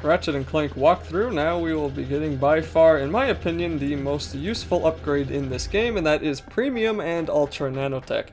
Ratchet and Clank walkthrough. Now we will be getting by far, in my opinion, the most useful upgrade in this game, and that is Premium and Ultra Nanotech.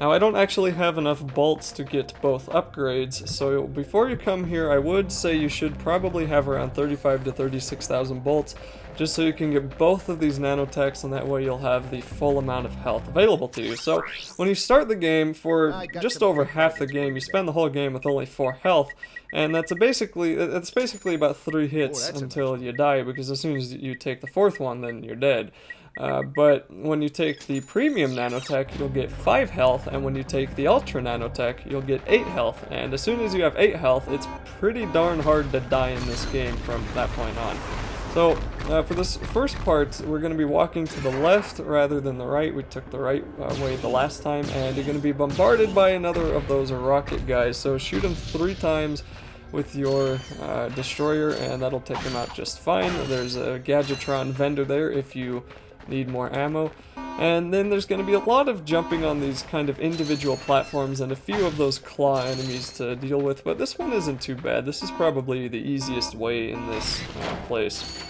Now I don't actually have enough bolts to get both upgrades, so before you come here I would say you should probably have around 35 to 36,000 bolts, just so you can get both of these nanotechs, and that way you'll have the full amount of health available to you. So when you start the game, for just over half the game, you spend the whole game with only 4 health, and it's basically about 3 hits until you die, because as soon as you take the 4th one, then you're dead. But when you take the Premium Nanotech, you'll get 5 health, and when you take the Ultra Nanotech, you'll get 8 health. And as soon as you have 8 health, it's pretty darn hard to die in this game from that point on. So, for this first part, we're going to be walking to the left rather than the right. We took the right way the last time, and you're going to be bombarded by another of those rocket guys. So shoot them 3 times with your destroyer, and that'll take them out just fine. There's a Gadgetron vendor there if you need more ammo. And then there's going to be a lot of jumping on these kind of individual platforms and a few of those claw enemies to deal with, but this one isn't too bad. This is probably the easiest way in this place.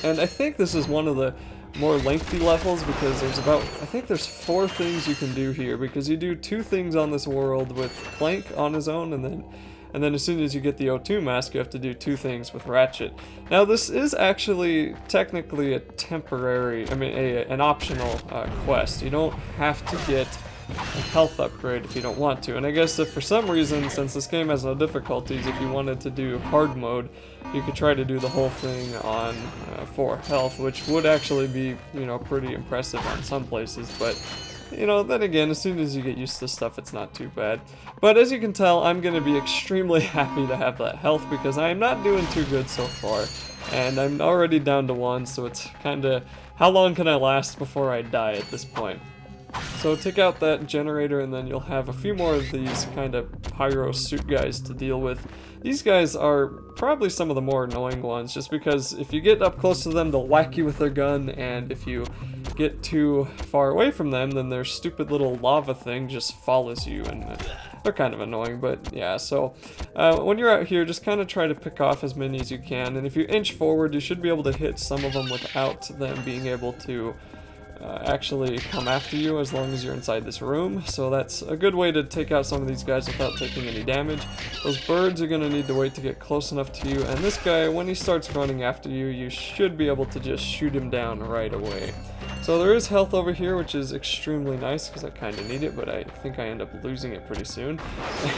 And I think this is one of the more lengthy levels, because there's I think there's 4 things you can do here, because you do 2 things on this world with Clank on his own, and then as soon as you get the O2 mask, you have to do 2 things with Ratchet. Now this is actually technically a temporary, an optional quest. You don't have to get a health upgrade if you don't want to. And I guess if for some reason, since this game has no difficulties, if you wanted to do hard mode, you could try to do the whole thing on 4 health, which would actually be, pretty impressive on some places, but then again, as soon as you get used to stuff, it's not too bad. But as you can tell, I'm going to be extremely happy to have that health, because I am not doing too good so far. And I'm already down to 1, so it's kind of, how long can I last before I die at this point? So take out that generator, and then you'll have a few more of these kind of pyro suit guys to deal with. These guys are probably some of the more annoying ones, just because if you get up close to them, they'll whack you with their gun, and if you get too far away from them, then their stupid little lava thing just follows you, and they're kind of annoying. But yeah, so when you're out here, just kind of try to pick off as many as you can, and if you inch forward, you should be able to hit some of them without them being able to actually come after you, as long as you're inside this room. So that's a good way to take out some of these guys without taking any damage. Those birds are going to need to wait to get close enough to you, and this guy, when he starts running after you, you should be able to just shoot him down right away. So there is health over here, which is extremely nice, because I kind of need it, but I think I end up losing it pretty soon.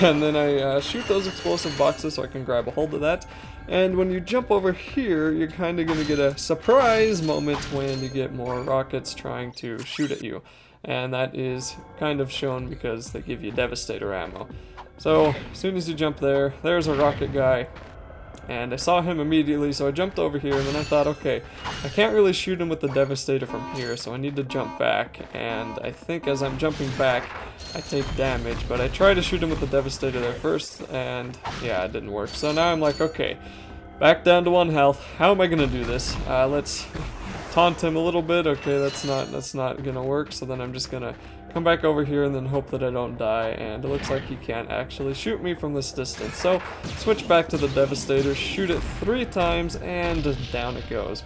And then I shoot those explosive boxes so I can grab a hold of that. And when you jump over here, you're kind of going to get a surprise moment when you get more rockets trying to shoot at you. And that is kind of shown because they give you Devastator ammo. So as soon as you jump there, there's a rocket guy. And I saw him immediately, so I jumped over here, and then I thought, okay, I can't really shoot him with the Devastator from here, so I need to jump back. And I think as I'm jumping back, I take damage, but I tried to shoot him with the Devastator there first, and yeah, it didn't work. So now I'm like, okay, back down to 1 health. How am I gonna do this? Let's taunt him a little bit. Okay, that's not gonna work. So then I'm just gonna come back over here and then hope that I don't die, and it looks like he can't actually shoot me from this distance. So switch back to the Devastator, shoot it 3 times, and down it goes.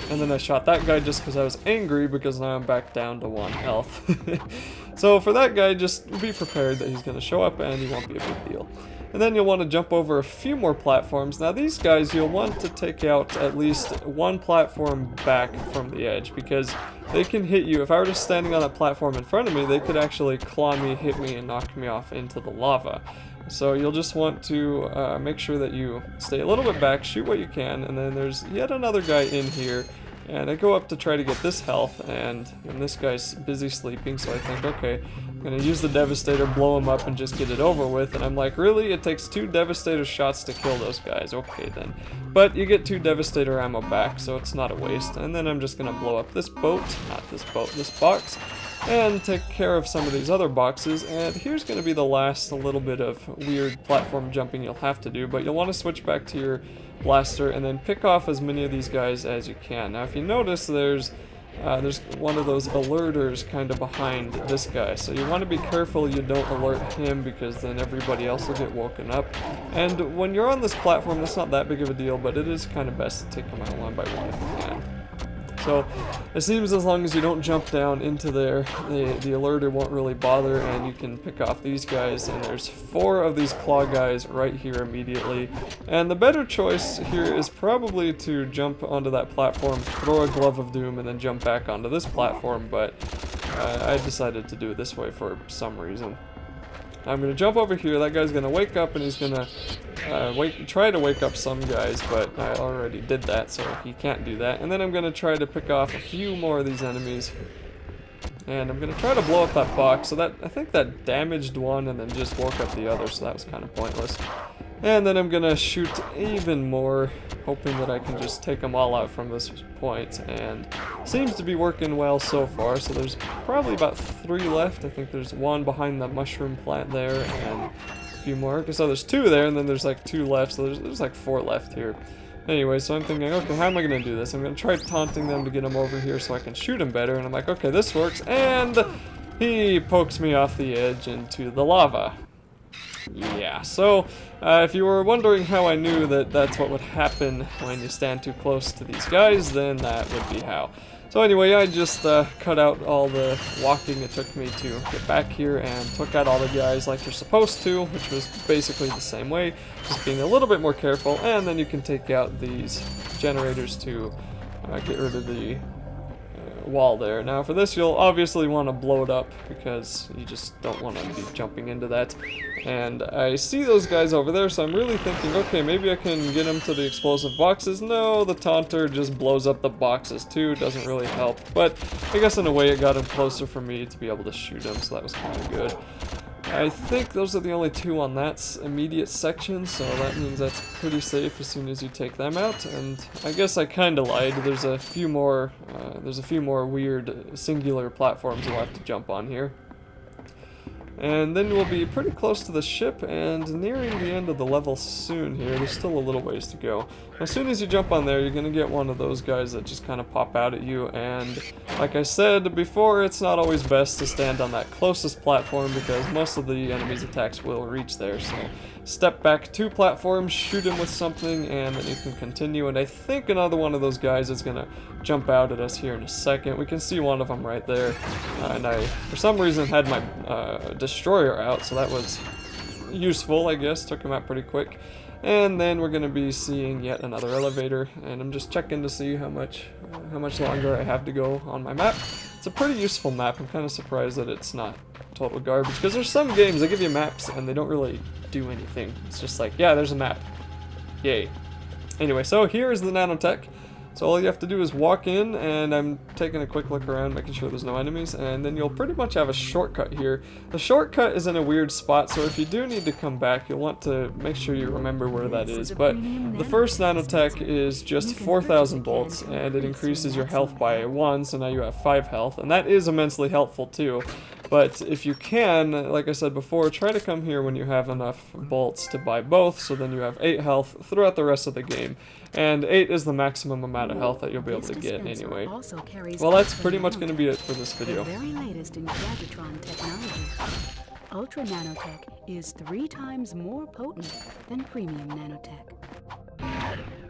And then I shot that guy just because I was angry, because now I'm back down to 1 health. So for that guy, just be prepared that he's going to show up, and he won't be a big deal. And then you'll want to jump over a few more platforms. Now these guys, you'll want to take out at least 1 platform back from the edge, because they can hit you. If I were just standing on that platform in front of me, they could actually claw me, hit me, and knock me off into the lava. So you'll just want to make sure that you stay a little bit back, shoot what you can, and then there's yet another guy in here. And I go up to try to get this health, and this guy's busy sleeping, so I think, okay, I'm gonna use the Devastator, blow him up, and just get it over with. And I'm like, really? It takes 2 Devastator shots to kill those guys. Okay, then. But you get 2 Devastator ammo back, so it's not a waste. And then I'm just gonna blow up this boat, not this boat, this box, and take care of some of these other boxes. And here's gonna be the last little bit of weird platform jumping you'll have to do, but you'll want to switch back to your blaster and then pick off as many of these guys as you can. Now if you notice, there's there's one of those alerters kind of behind this guy. So you want to be careful you don't alert him, because then everybody else will get woken up. And when you're on this platform, it's not that big of a deal, but it is kind of best to take them out one by one if you can. So it seems as long as you don't jump down into there, the alerter won't really bother, and you can pick off these guys. And there's 4 of these claw guys right here immediately. And the better choice here is probably to jump onto that platform, throw a glove of doom, and then jump back onto this platform, but I decided to do it this way for some reason. I'm going to jump over here. That guy's going to wake up, and he's going to try to wake up some guys, but I already did that, so he can't do that. And then I'm going to try to pick off a few more of these enemies. And I'm going to try to blow up that box. So that, I think that damaged one and then just woke up the other, so that was kind of pointless. And then I'm going to shoot even more, hoping that I can just take them all out from this point. And seems to be working well so far. So there's probably about 3 left. I think there's 1 behind the mushroom plant there, and a few more. So there's 2 there, and then there's like 2 left. So there's like 4 left here. Anyway, so I'm thinking, okay, how am I going to do this? I'm going to try taunting them to get them over here so I can shoot them better. And I'm like, okay, this works. And he pokes me off the edge into the lava. Yeah, so if you were wondering how I knew that that's what would happen when you stand too close to these guys, then that would be how. So anyway, I just cut out all the walking it took me to get back here and took out all the guys like you're supposed to, which was basically the same way, just being a little bit more careful. And then you can take out these generators to get rid of the wall there. Now for this, you'll obviously want to blow it up, because you just don't want to be jumping into that. And I see those guys over there, so I'm really thinking, okay, maybe I can get them to the explosive boxes. No, the taunter just blows up the boxes too, doesn't really help. But I guess in a way it got him closer for me to be able to shoot him, so that was kind of good. I think those are the only 2 on that immediate section, so that means that's pretty safe as soon as you take them out. And I guess I kind of lied. There's a few more weird singular platforms you'll have to jump on here. And then we'll be pretty close to the ship and nearing the end of the level soon here. There's still a little ways to go. As soon as you jump on there, you're going to get one of those guys that just kind of pop out at you. And like I said before, it's not always best to stand on that closest platform, because most of the enemy's attacks will reach there. So step back 2 platforms, shoot him with something, and then you can continue. And I think another one of those guys is going to jump out at us here in a second. We can see one of them right there. And I, for some reason, had my destroyer out, so that was useful, I guess. Took him out pretty quick. And then we're going to be seeing yet another elevator, and I'm just checking to see how much longer I have to go on my map. It's a pretty useful map. I'm kind of surprised that it's not total garbage, because there's some games that give you maps and they don't really do anything. It's just like, yeah, there's a map. Yay. Anyway, so here is the Nanotech. So all you have to do is walk in, and I'm taking a quick look around, making sure there's no enemies, and then you'll pretty much have a shortcut here. The shortcut is in a weird spot, so if you do need to come back, you'll want to make sure you remember where that is. But the first Nanotech is just 4,000 bolts, and it increases your health by 1, so now you have 5 health, and that is immensely helpful too. But if you can, like I said before, try to come here when you have enough bolts to buy both, so then you have 8 health throughout the rest of the game. And 8 is the maximum amount of health that you'll be able to get anyway. Well, that's pretty much going to be it for this video. The very latest in Gadgetron technology. Ultra Nanotech is 3 times more potent than Premium Nanotech.